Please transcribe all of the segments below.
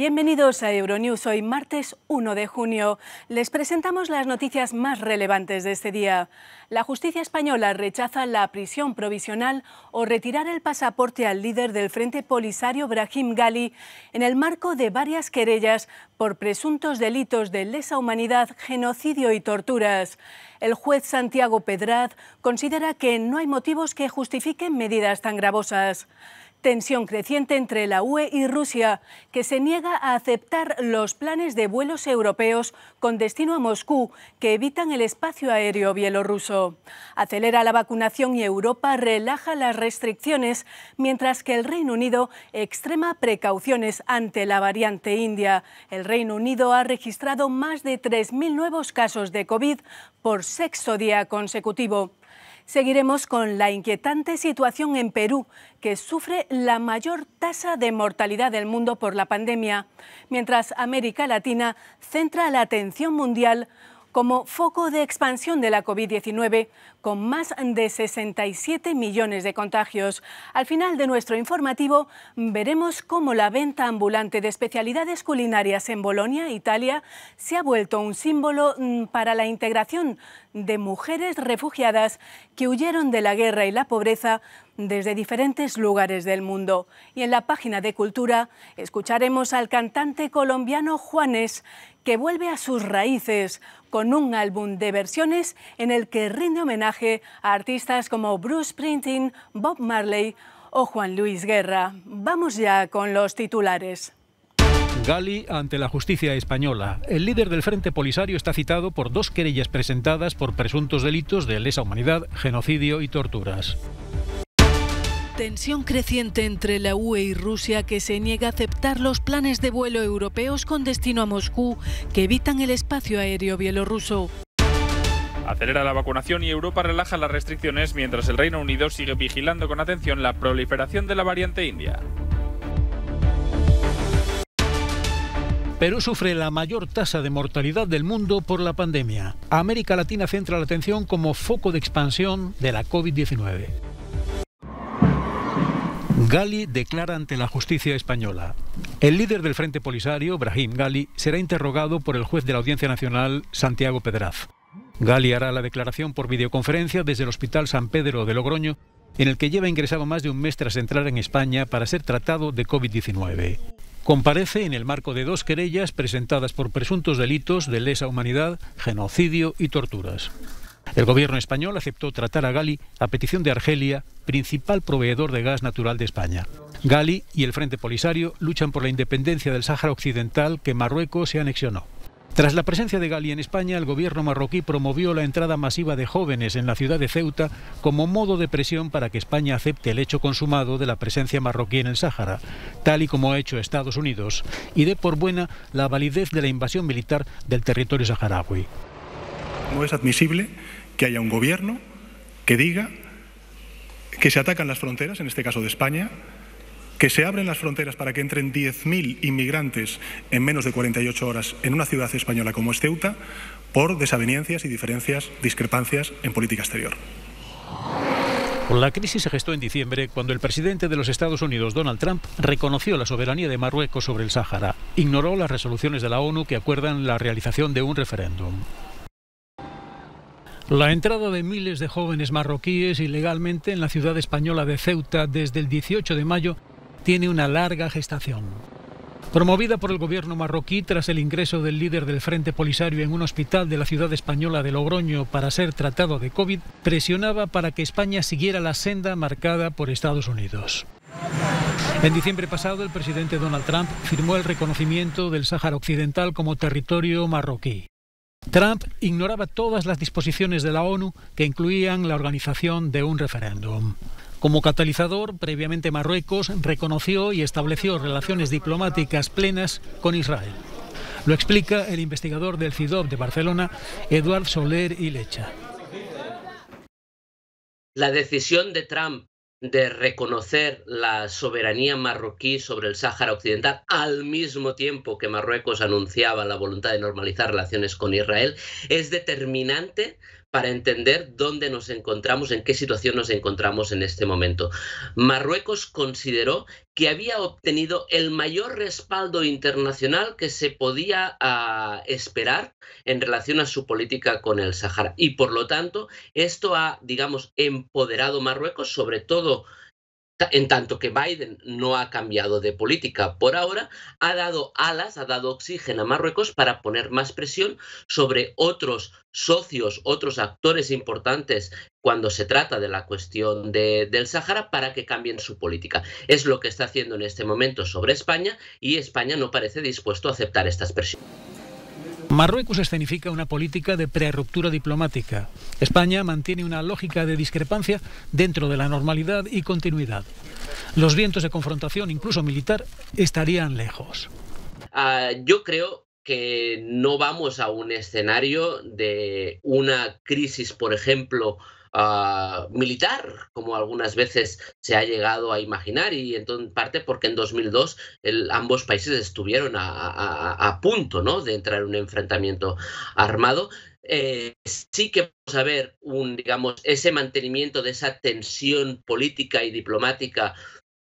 Bienvenidos a Euronews. Hoy martes 1 de junio. Les presentamos las noticias más relevantes de este día. La justicia española rechaza la prisión provisional o retirar el pasaporte al líder del Frente Polisario Brahim Gali en el marco de varias querellas por presuntos delitos de lesa humanidad, genocidio y torturas. El juez Santiago Pedraz considera que no hay motivos que justifiquen medidas tan gravosas. Tensión creciente entre la UE y Rusia, que se niega a aceptar los planes de vuelos europeos con destino a Moscú que evitan el espacio aéreo bielorruso. Acelera la vacunación y Europa relaja las restricciones, mientras que el Reino Unido extrema precauciones ante la variante india. El Reino Unido ha registrado más de 3.000 nuevos casos de COVID por sexto día consecutivo. Seguiremos con la inquietante situación en Perú, que sufre la mayor tasa de mortalidad del mundo por la pandemia, mientras América Latina centra la atención mundial como foco de expansión de la COVID-19, con más de 67 millones de contagios. Al final de nuestro informativo veremos cómo la venta ambulante de especialidades culinarias en Bolonia, Italia, se ha vuelto un símbolo para la integración de mujeres refugiadas que huyeron de la guerra y la pobreza desde diferentes lugares del mundo. Y en la página de Cultura escucharemos al cantante colombiano Juanes, que vuelve a sus raíces con un álbum de versiones en el que rinde homenaje a artistas como Bruce Springsteen, Bob Marley o Juan Luis Guerra. Vamos ya con los titulares. Gali ante la justicia española. El líder del Frente Polisario está citado por 2 querellas presentadas por presuntos delitos de lesa humanidad, genocidio y torturas. Tensión creciente entre la UE y Rusia, que se niega a aceptar los planes de vuelo europeos con destino a Moscú que evitan el espacio aéreo bielorruso. Acelera la vacunación y Europa relaja las restricciones, mientras el Reino Unido sigue vigilando con atención la proliferación de la variante india. Perú sufre la mayor tasa de mortalidad del mundo por la pandemia. América Latina centra la atención como foco de expansión de la COVID-19. Gali declara ante la justicia española. El líder del Frente Polisario, Brahim Gali, será interrogado por el juez de la Audiencia Nacional, Santiago Pedraz. Gali hará la declaración por videoconferencia desde el Hospital San Pedro de Logroño, en el que lleva ingresado más de un mes tras entrar en España para ser tratado de COVID-19. Comparece en el marco de 2 querellas presentadas por presuntos delitos de lesa humanidad, genocidio y torturas. El gobierno español aceptó tratar a Gali a petición de Argelia, principal proveedor de gas natural de España. Gali y el Frente Polisario luchan por la independencia del Sáhara Occidental, que Marruecos se anexionó. Tras la presencia de Gali en España, el gobierno marroquí promovió la entrada masiva de jóvenes en la ciudad de Ceuta como modo de presión para que España acepte el hecho consumado de la presencia marroquí en el Sáhara, tal y como ha hecho Estados Unidos, y dé por buena la validez de la invasión militar del territorio saharaui. No es admisible que haya un gobierno que diga que se atacan las fronteras, en este caso de España, que se abren las fronteras para que entren 10.000 inmigrantes en menos de 48 horas en una ciudad española como es Ceuta, por desavenencias y diferencias, discrepancias en política exterior. La crisis se gestó en diciembre, cuando el presidente de los Estados Unidos, Donald Trump, reconoció la soberanía de Marruecos sobre el Sáhara. Ignoró las resoluciones de la ONU que acuerdan la realización de un referéndum. La entrada de miles de jóvenes marroquíes ilegalmente en la ciudad española de Ceuta desde el 18 de mayo tiene una larga gestación. Promovida por el gobierno marroquí tras el ingreso del líder del Frente Polisario en un hospital de la ciudad española de Logroño para ser tratado de COVID, presionaba para que España siguiera la senda marcada por Estados Unidos. En diciembre pasado, el presidente Donald Trump firmó el reconocimiento del Sáhara Occidental como territorio marroquí. Trump ignoraba todas las disposiciones de la ONU que incluían la organización de un referéndum. Como catalizador, previamente Marruecos reconoció y estableció relaciones diplomáticas plenas con Israel. Lo explica el investigador del CIDOB de Barcelona, Eduard Soler y Lecha. La decisión de Trump de reconocer la soberanía marroquí sobre el Sáhara Occidental al mismo tiempo que Marruecos anunciaba la voluntad de normalizar relaciones con Israel es determinante para entender dónde nos encontramos, en qué situación nos encontramos en este momento. Marruecos consideró que había obtenido el mayor respaldo internacional que se podía esperar en relación a su política con el Sáhara. Y por lo tanto, esto ha, digamos, empoderado a Marruecos, sobre todo en tanto que Biden no ha cambiado de política por ahora, ha dado alas, ha dado oxígeno a Marruecos para poner más presión sobre otros socios, otros actores importantes cuando se trata de la cuestión del Sáhara para que cambien su política. Es lo que está haciendo en este momento sobre España y España no parece dispuesto a aceptar estas presiones. Marruecos escenifica una política de prerruptura diplomática. España mantiene una lógica de discrepancia dentro de la normalidad y continuidad. Los vientos de confrontación, incluso militar, estarían lejos. Yo creo que no vamos a un escenario de una crisis, por ejemplo, militar, como algunas veces se ha llegado a imaginar, y en parte porque en 2002 ambos países estuvieron a punto, ¿no?, de entrar en un enfrentamiento armado. Sí que vamos a ver digamos, ese mantenimiento de esa tensión política y diplomática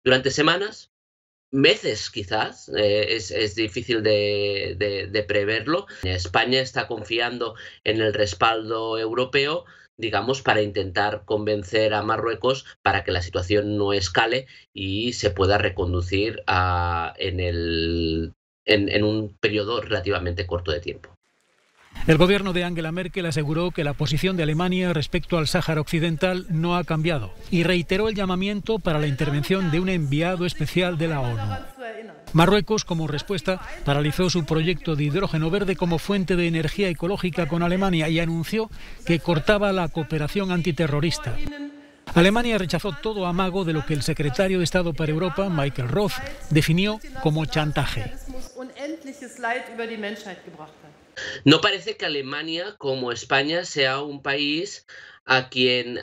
durante semanas, meses quizás, es difícil de preverlo. España está confiando en el respaldo europeo, digamos, para intentar convencer a Marruecos para que la situación no escale y se pueda reconducir en un periodo relativamente corto de tiempo. El gobierno de Angela Merkel aseguró que la posición de Alemania respecto al Sáhara Occidental no ha cambiado y reiteró el llamamiento para la intervención de un enviado especial de la ONU. Marruecos, como respuesta, paralizó su proyecto de hidrógeno verde como fuente de energía ecológica con Alemania y anunció que cortaba la cooperación antiterrorista. Alemania rechazó todo amago de lo que el secretario de Estado para Europa, Michael Roth, definió como chantaje. No parece que Alemania, como España, sea un país a quien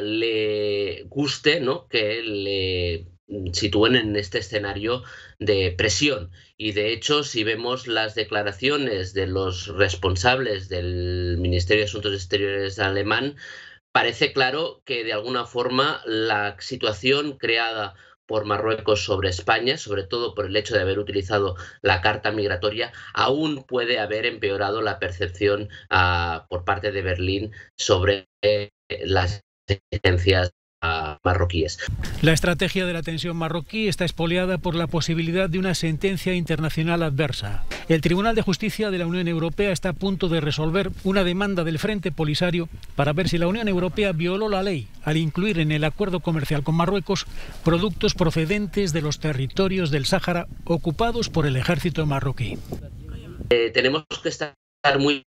le guste, ¿no?, que le sitúen en este escenario de presión. Y de hecho, si vemos las declaraciones de los responsables del Ministerio de Asuntos Exteriores alemán, parece claro que de alguna forma la situación creada por Marruecos sobre España, sobre todo por el hecho de haber utilizado la carta migratoria, aún puede haber empeorado la percepción por parte de Berlín sobre las exigencias marroquíes. La estrategia de la tensión marroquí está espoliada por la posibilidad de una sentencia internacional adversa. El Tribunal de Justicia de la Unión Europea está a punto de resolver una demanda del Frente Polisario para ver si la Unión Europea violó la ley al incluir en el acuerdo comercial con Marruecos productos procedentes de los territorios del Sáhara ocupados por el ejército marroquí. Tenemos que estar muy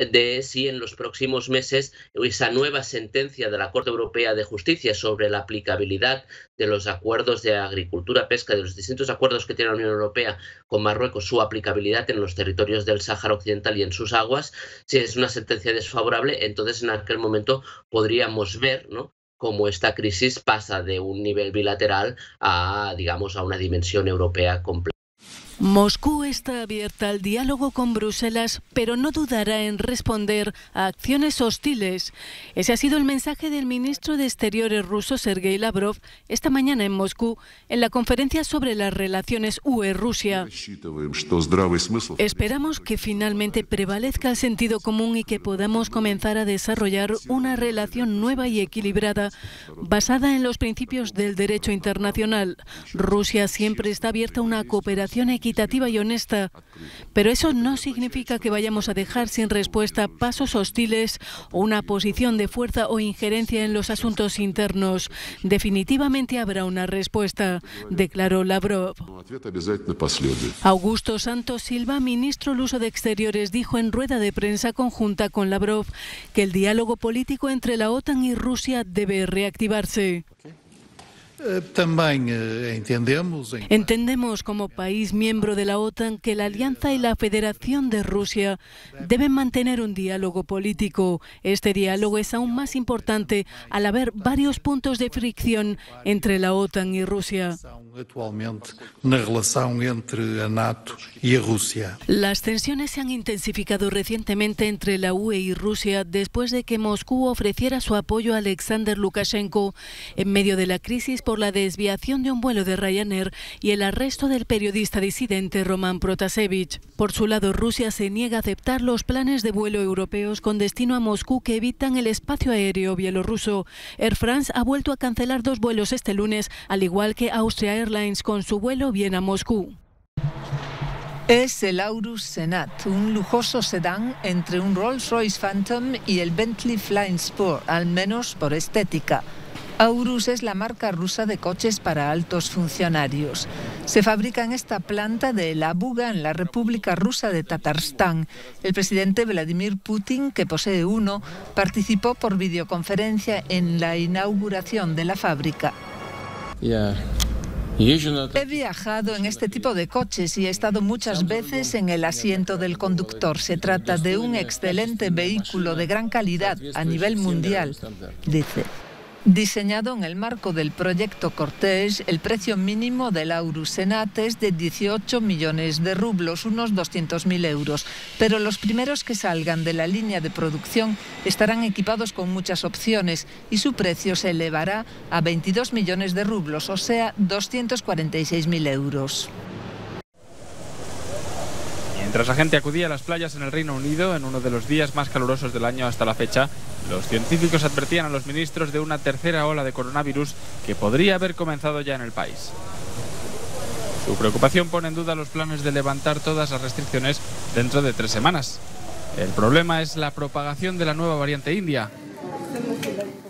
de si en los próximos meses esa nueva sentencia de la Corte Europea de Justicia sobre la aplicabilidad de los acuerdos de agricultura, pesca, de los distintos acuerdos que tiene la Unión Europea con Marruecos, su aplicabilidad en los territorios del Sáhara Occidental y en sus aguas, si es una sentencia desfavorable, entonces en aquel momento podríamos ver, ¿no?, cómo esta crisis pasa de un nivel bilateral a, digamos, a una dimensión europea completa. Moscú está abierta al diálogo con Bruselas, pero no dudará en responder a acciones hostiles. Ese ha sido el mensaje del ministro de Exteriores ruso, Sergei Lavrov, esta mañana en Moscú, en la conferencia sobre las relaciones UE-Rusia. Esperamos que finalmente prevalezca el sentido común y que podamos comenzar a desarrollar una relación nueva y equilibrada, basada en los principios del derecho internacional. Rusia siempre está abierta a una cooperación equitativa y honesta, pero eso no significa que vayamos a dejar sin respuesta pasos hostiles o una posición de fuerza o injerencia en los asuntos internos. Definitivamente habrá una respuesta, declaró Lavrov. Augusto Santos Silva, ministro luso de Exteriores, dijo en rueda de prensa conjunta con Lavrov que el diálogo político entre la OTAN y Rusia debe reactivarse. Entendemos como país miembro de la OTAN que la Alianza y la Federación de Rusia deben mantener un diálogo político. Este diálogo es aún más importante al haber varios puntos de fricción entre la OTAN y Rusia. Las tensiones se han intensificado recientemente entre la UE y Rusia después de que Moscú ofreciera su apoyo a Alexander Lukashenko en medio de la crisis por la desviación de un vuelo de Ryanair y el arresto del periodista disidente Roman Protasevich. Por su lado, Rusia se niega a aceptar los planes de vuelo europeos con destino a Moscú que evitan el espacio aéreo bielorruso. Air France ha vuelto a cancelar 2 vuelos este lunes, al igual que Austria Airlines con su vuelo Viena-Moscú. Es el Aurus Senat, un lujoso sedán entre un Rolls-Royce Phantom y el Bentley Flying Spur, al menos por estética. Aurus es la marca rusa de coches para altos funcionarios. Se fabrica en esta planta de Labuga, en la República Rusa de Tatarstán. El presidente Vladimir Putin, que posee uno, participó por videoconferencia en la inauguración de la fábrica. He viajado en este tipo de coches y he estado muchas veces en el asiento del conductor. Se trata de un excelente vehículo de gran calidad a nivel mundial, dice. Diseñado en el marco del proyecto Cortege, el precio mínimo del Aurus Senat es de 18 millones de rublos, unos 200.000 euros. Pero los primeros que salgan de la línea de producción estarán equipados con muchas opciones y su precio se elevará a 22 millones de rublos, o sea, 246.000 euros. Mientras la gente acudía a las playas en el Reino Unido en uno de los días más calurosos del año hasta la fecha, los científicos advertían a los ministros de una tercera ola de coronavirus que podría haber comenzado ya en el país. Su preocupación pone en duda los planes de levantar todas las restricciones dentro de 3 semanas. El problema es la propagación de la nueva variante india.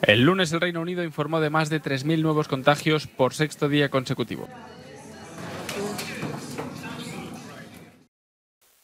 El lunes el Reino Unido informó de más de 3.000 nuevos contagios por 6º día consecutivo.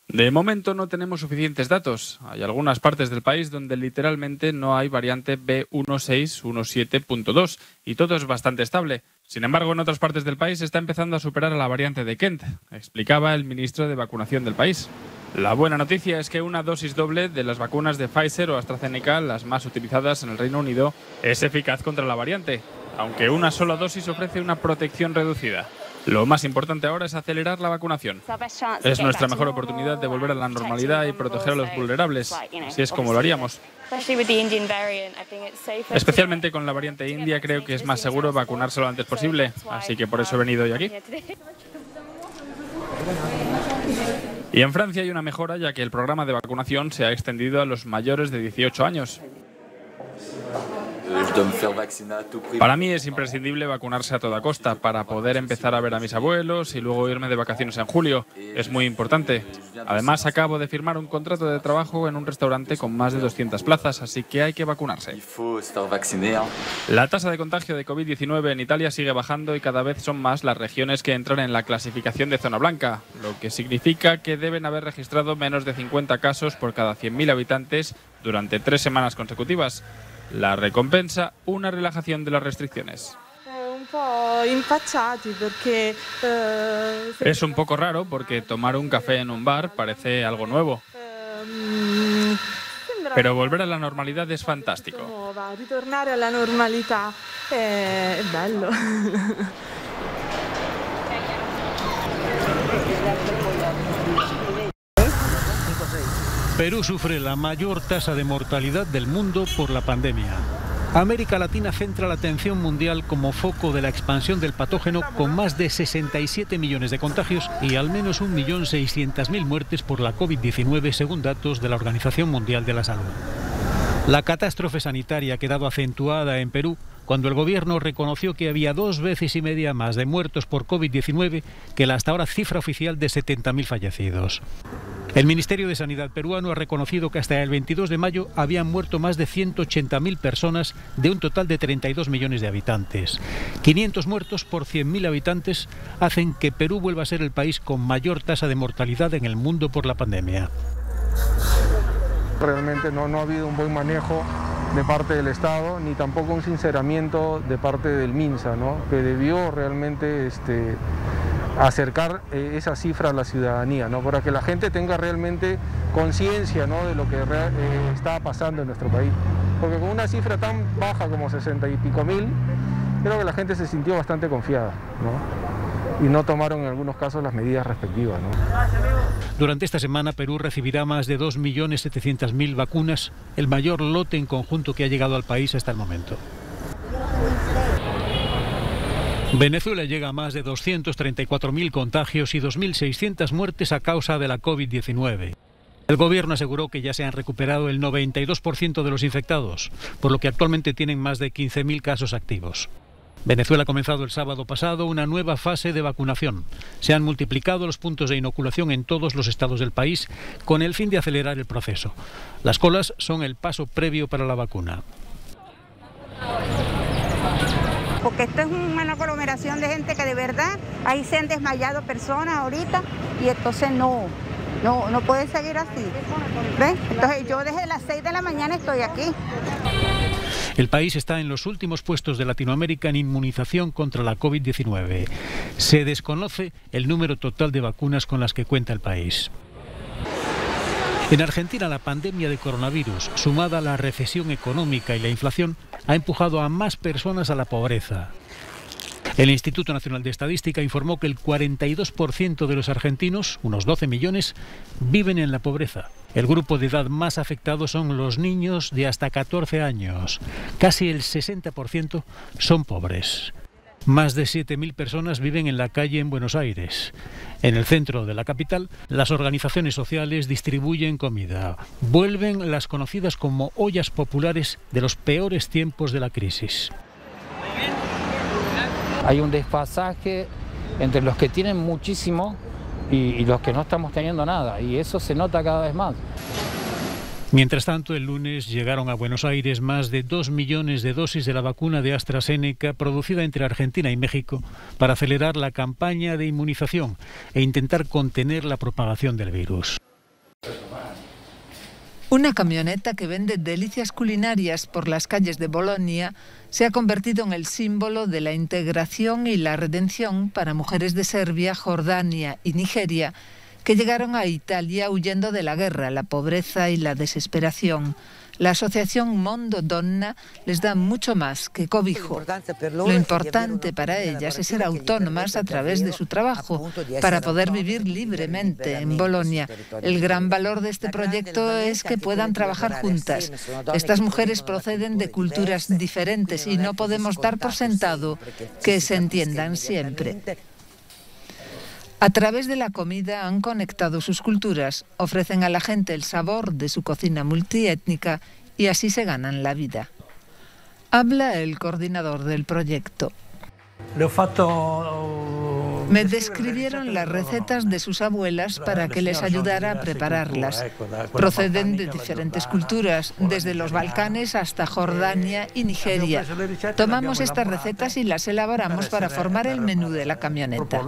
De momento no tenemos suficientes datos. Hay algunas partes del país donde literalmente no hay variante B1617.2 y todo es bastante estable. Sin embargo, en otras partes del país se está empezando a superar a la variante de Kent, explicaba el ministro de Vacunación del país. La buena noticia es que una dosis doble de las vacunas de Pfizer o AstraZeneca, las más utilizadas en el Reino Unido, es eficaz contra la variante, aunque una sola dosis ofrece una protección reducida. Lo más importante ahora es acelerar la vacunación. Es nuestra mejor oportunidad de volver a la normalidad y proteger a los vulnerables. Así es como lo haríamos. Especialmente con la variante india creo que es más seguro vacunarse lo antes posible. Así que por eso he venido hoy aquí. Y en Francia hay una mejora ya que el programa de vacunación se ha extendido a los mayores de 18 años. Para mí es imprescindible vacunarse a toda costa para poder empezar a ver a mis abuelos y luego irme de vacaciones en julio. Es muy importante. Además, acabo de firmar un contrato de trabajo en un restaurante con más de 200 plazas, así que hay que vacunarse. La tasa de contagio de COVID-19 en Italia sigue bajando y cada vez son más las regiones que entran en la clasificación de zona blanca, lo que significa que deben haber registrado menos de 50 casos por cada 100.000 habitantes durante 3 semanas consecutivas. La recompensa, una relajación de las restricciones. Es un poco raro porque tomar un café en un bar parece algo nuevo. Pero volver a la normalidad es fantástico. Ritornare alla normalità è bello. Perú sufre la mayor tasa de mortalidad del mundo por la pandemia. América Latina centra la atención mundial como foco de la expansión del patógeno con más de 67 millones de contagios y al menos 1.600.000 muertes por la COVID-19 según datos de la Organización Mundial de la Salud. La catástrofe sanitaria ha quedado acentuada en Perú cuando el gobierno reconoció que había 2,5 veces más de muertos por COVID-19 que la hasta ahora cifra oficial de 70.000 fallecidos. El Ministerio de Sanidad peruano ha reconocido que hasta el 22 de mayo habían muerto más de 180.000 personas de un total de 32 millones de habitantes. 500 muertos por 100.000 habitantes hacen que Perú vuelva a ser el país con mayor tasa de mortalidad en el mundo por la pandemia. Realmente no ha habido un buen manejo de parte del Estado, ni tampoco un sinceramiento de parte del MINSA, ¿no? Que debió realmente acercar esa cifra a la ciudadanía, ¿no? Para que la gente tenga realmente conciencia, ¿no? De lo que está pasando en nuestro país. Porque con una cifra tan baja como 60 y pico mil, creo que la gente se sintió bastante confiada, ¿no? Y no tomaron en algunos casos las medidas respectivas, ¿no? Durante esta semana Perú recibirá más de 2.700.000 vacunas, el mayor lote en conjunto que ha llegado al país hasta el momento. Venezuela llega a más de 234.000 contagios y 2.600 muertes a causa de la COVID-19. El gobierno aseguró que ya se han recuperado el 92% de los infectados, por lo que actualmente tienen más de 15.000 casos activos. Venezuela ha comenzado el sábado pasado una nueva fase de vacunación. Se han multiplicado los puntos de inoculación en todos los estados del país con el fin de acelerar el proceso. Las colas son el paso previo para la vacuna. Porque esto es una aglomeración de gente que de verdad, ahí se han desmayado personas ahorita y entonces no puede seguir así. ¿Ves? Entonces yo desde las 6 de la mañana estoy aquí. El país está en los últimos puestos de Latinoamérica en inmunización contra la COVID-19. Se desconoce el número total de vacunas con las que cuenta el país. En Argentina, la pandemia de coronavirus, sumada a la recesión económica y la inflación, ha empujado a más personas a la pobreza. El Instituto Nacional de Estadística informó que el 42% de los argentinos, unos 12 millones, viven en la pobreza. El grupo de edad más afectado son los niños de hasta 14 años. Casi el 60% son pobres. Más de 7.000 personas viven en la calle en Buenos Aires. En el centro de la capital, las organizaciones sociales distribuyen comida. Vuelven las conocidas como ollas populares de los peores tiempos de la crisis. Hay un desfasaje entre los que tienen muchísimo y los que no estamos teniendo nada, y eso se nota cada vez más. Mientras tanto, el lunes llegaron a Buenos Aires más de 2 millones de dosis de la vacuna de AstraZeneca producida entre Argentina y México para acelerar la campaña de inmunización e intentar contener la propagación del virus. Una camioneta que vende delicias culinarias por las calles de Bolonia se ha convertido en el símbolo de la integración y la redención para mujeres de Serbia, Jordania y Nigeria que llegaron a Italia huyendo de la guerra, la pobreza y la desesperación. La asociación Mondo Donna les da mucho más que cobijo. Lo importante para ellas es ser autónomas a través de su trabajo, para poder vivir libremente en Bolonia. El gran valor de este proyecto es que puedan trabajar juntas. Estas mujeres proceden de culturas diferentes y no podemos dar por sentado que se entiendan siempre. A través de la comida han conectado sus culturas, ofrecen a la gente el sabor de su cocina multiétnica y así se ganan la vida. Habla el coordinador del proyecto. Me describieron las recetas de sus abuelas para que les ayudara a prepararlas. Proceden de diferentes culturas, desde los Balcanes hasta Jordania y Nigeria. Tomamos estas recetas y las elaboramos para formar el menú de la camioneta.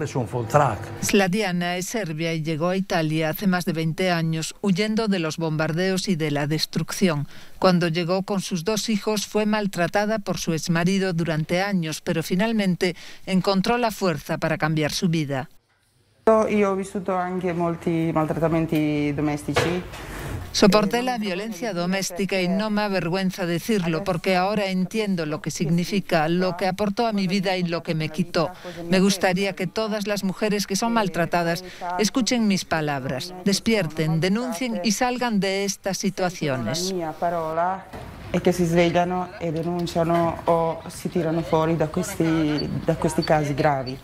Sladiana es serbia y llegó a Italia hace más de 20 años, huyendo de los bombardeos y de la destrucción. Cuando llegó con sus 2 hijos fue maltratada por su exmarido durante años, pero finalmente encontró la fuerza para cambiar su vida. Soporté la violencia doméstica y no me avergüenza decirlo, porque ahora entiendo lo que significa, lo que aportó a mi vida y lo que me quitó. Me gustaría que todas las mujeres que son maltratadas escuchen mis palabras, despierten, denuncien y salgan de estas situaciones. E che si svegliano e denunciano o si tirano fuori da questi casi gravi.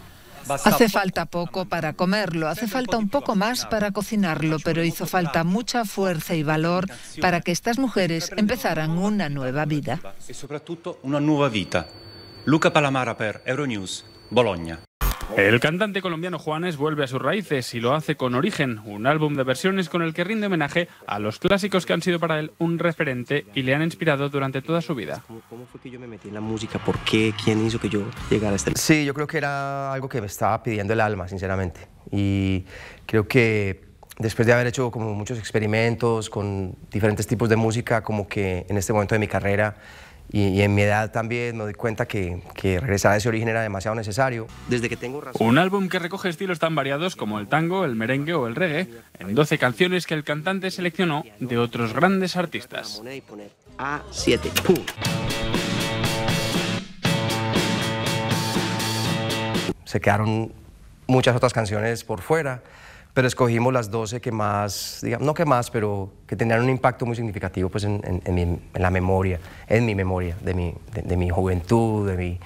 Hace falta poco para comerlo, hace falta un poco más para cocinarlo, pero hizo falta mucha fuerza y valor para que estas mujeres empezaran una nueva vida. E soprattutto una nuova vita. Luca Palamara per Euronews, Bologna. El cantante colombiano Juanes vuelve a sus raíces y lo hace con Origen, un álbum de versiones con el que rinde homenaje a los clásicos que han sido para él un referente y le han inspirado durante toda su vida. ¿Cómo fue que yo me metí en la música? ¿Por qué? ¿Quién hizo que yo llegara a este lugar? Sí, yo creo que era algo que me estaba pidiendo el alma, sinceramente. Y creo que después de haber hecho como muchos experimentos con diferentes tipos de música, como que en este momento de mi carrera y en mi edad también me doy cuenta que regresar a ese origen era demasiado necesario. Desde que tengo razón. Un álbum que recoge estilos tan variados como el tango, el merengue o el reggae, en 12 canciones que el cantante seleccionó de otros grandes artistas. A7. ¡Pum! Se quedaron muchas otras canciones por fuera, pero escogimos las 12 que más, digamos, no que más, pero que tenían un impacto muy significativo pues, en la memoria, en mi memoria, de mi juventud, de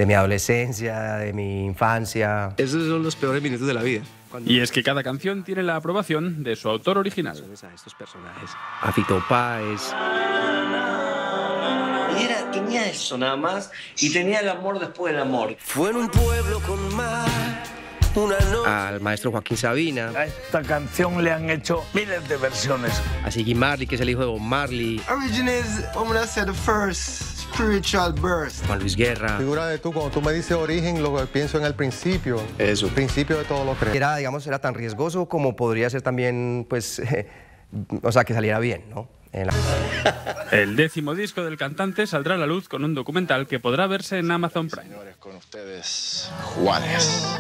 mi adolescencia, de mi infancia. Esos son los peores minutos de la vida. Y es que cada canción tiene la aprobación de su autor original. A estos personajes. A Fito Páez. Y tenía eso nada más, y tenía el amor después del amor. Fue en un pueblo con mar. Al maestro Joaquín Sabina. A esta canción le han hecho miles de versiones. A Ziggy Marley, que es el hijo de Bob Marley. Origin is, the first spiritual birth. Juan Luis Guerra. Figura de tú, cuando tú me dices origen, lo que pienso en el principio. Eso. El principio de todo lo que era, digamos, era tan riesgoso como podría ser también, pues, o sea, que saliera bien, ¿no? El 10º disco del cantante saldrá a la luz con un documental que podrá verse en Amazon Prime. Señores, con ustedes, Juanes.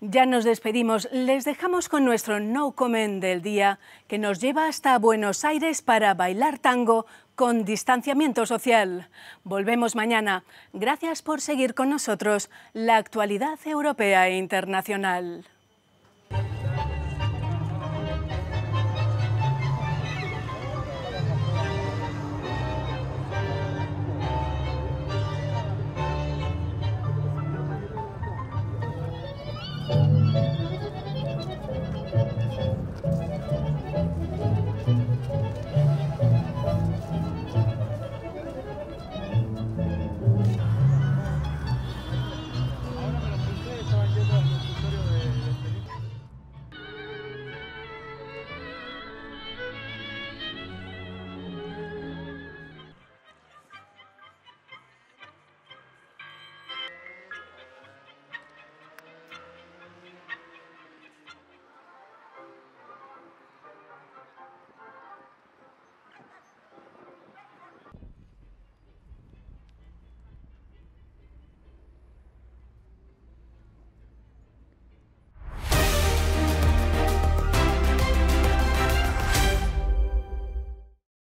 Ya nos despedimos, les dejamos con nuestro No Comment del día, que nos lleva hasta Buenos Aires para bailar tango con distanciamiento social. Volvemos mañana. Gracias por seguir con nosotros la actualidad europea e internacional.